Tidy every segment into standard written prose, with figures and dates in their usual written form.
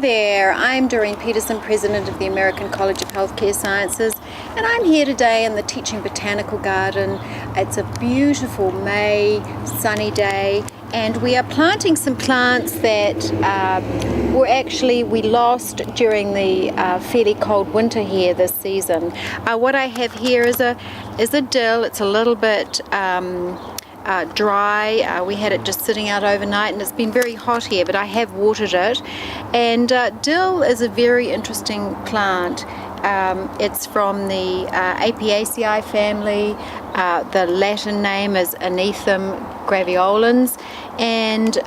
there, I'm Dorene Petersen, President of the American College of Healthcare Sciences, and I'm here today in the Teaching Botanical Garden. It's a beautiful May sunny day, and we are planting some plants that we lost during the fairly cold winter here this season. What I have here is a dill. It's a little bit dry. We had it just sitting out overnight, and it's been very hot here, but I have watered it. And dill is a very interesting plant. It's from the Apiaceae family. The Latin name is Anethum graveolens, and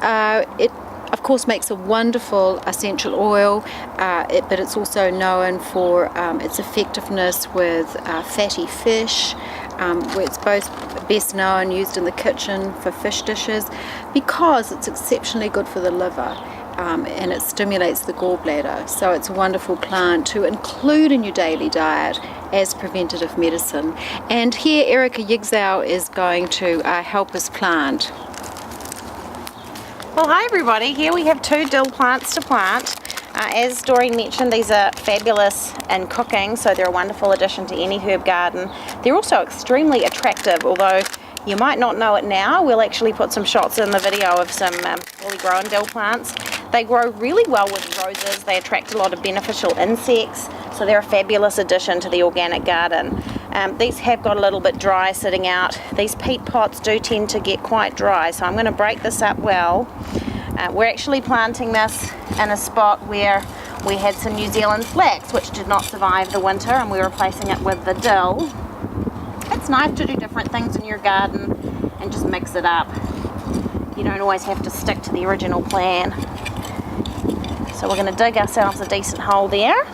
it of course makes a wonderful essential oil, but it's also known for its effectiveness with fatty fish, where it's both best known used in the kitchen for fish dishes, because it's exceptionally good for the liver. And it stimulates the gallbladder, so it's a wonderful plant to include in your daily diet as preventative medicine. And here Erika Yigzaw is going to help us plant. Well, hi everybody. Here we have 2 dill plants to plant. As Doreen mentioned, these are fabulous in cooking, so they're a wonderful addition to any herb garden. They're also extremely attractive, although you might not know it now. We'll actually put some shots in the video of some fully grown dill plants. They grow really well with roses. They attract a lot of beneficial insects, so they're a fabulous addition to the organic garden. These have got a little bit dry sitting out. These peat pots do tend to get quite dry, so I'm going to break this up well. We're actually planting this in a spot where we had some New Zealand flax, which did not survive the winter, and we're replacing it with the dill. It's nice to do different things in your garden and just mix it up. You don't always have to stick to the original plan. So we're going to dig ourselves a decent hole there.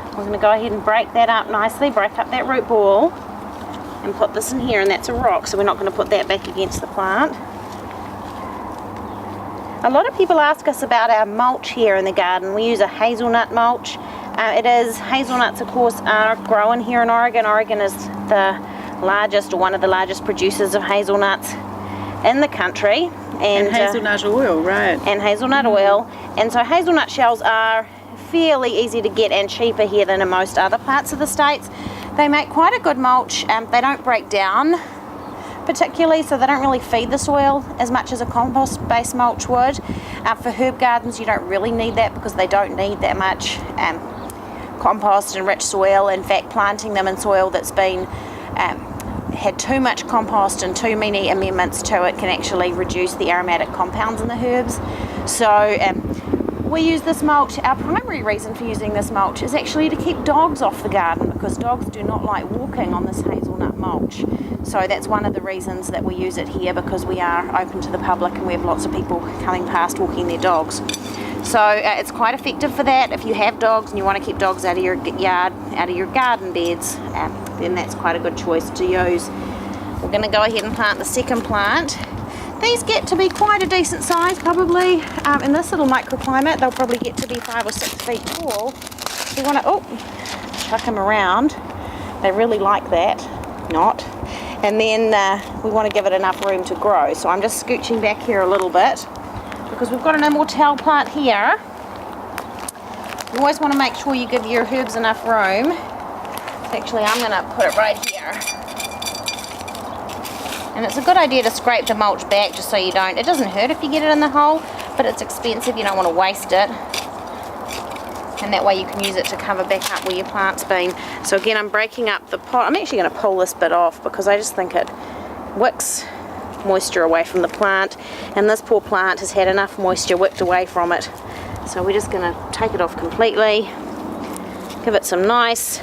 We're going to go ahead and break that up nicely, break up that root ball, and put this in here, and that's a rock, so we're not going to put that back against the plant. A lot of people ask us about our mulch here in the garden. We use a hazelnut mulch. Hazelnuts, of course, are grown here in Oregon. Oregon is the largest, or one of the largest producers of hazelnuts in the country. And hazelnut oil, right. And hazelnut oil. And so hazelnut shells are fairly easy to get and cheaper here than in most other parts of the states. They make quite a good mulch. They don't break down particularly, so they don't really feed the soil as much as a compost-based mulch would. For herb gardens, you don't really need that because they don't need that much compost and rich soil. In fact, planting them in soil that's been had too much compost and too many amendments to it can actually reduce the aromatic compounds in the herbs. So we use this mulch. Our primary reason for using this mulch is actually to keep dogs off the garden, because dogs do not like walking on this hazelnut mulch. So that's one of the reasons that we use it here, because we are open to the public and we have lots of people coming past walking their dogs. So it's quite effective for that. If you have dogs and you want to keep dogs out of your yard, out of your garden beds, then that's quite a good choice to use. We're going to go ahead and plant the second plant. These get to be quite a decent size, probably. In this little microclimate, they'll probably get to be 5 or 6 feet tall. So you want to chuck them around. They really like that. Not. And then we want to give it enough room to grow. So I'm just scooching back here a little bit, because we've got an immortelle plant here. You always want to make sure you give your herbs enough room. So actually, I'm going to put it right here. And it's a good idea to scrape the mulch back just so you don't. It doesn't hurt if you get it in the hole, but it's expensive. You don't want to waste it. And that way you can use it to cover back up where your plant's been. So again, I'm breaking up the pot. I'm actually going to pull this bit off because I just think it wicks moisture away from the plant, and this poor plant has had enough moisture wicked away from it. So we're just going to take it off completely, give it some nice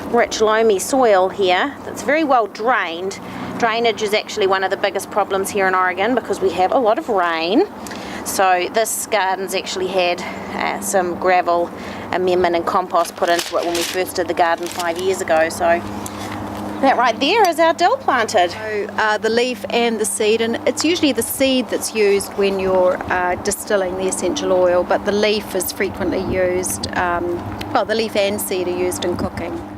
rich loamy soil here that's very well drained. Drainage is actually one of the biggest problems here in Oregon because we have a lot of rain. So this garden's actually had some gravel amendment and compost put into it when we first did the garden 5 years ago. So that right there is our dill planted. So the leaf and the seed, and it's usually the seed that's used when you're distilling the essential oil, but the leaf is frequently used, well, the leaf and seed are used in cooking.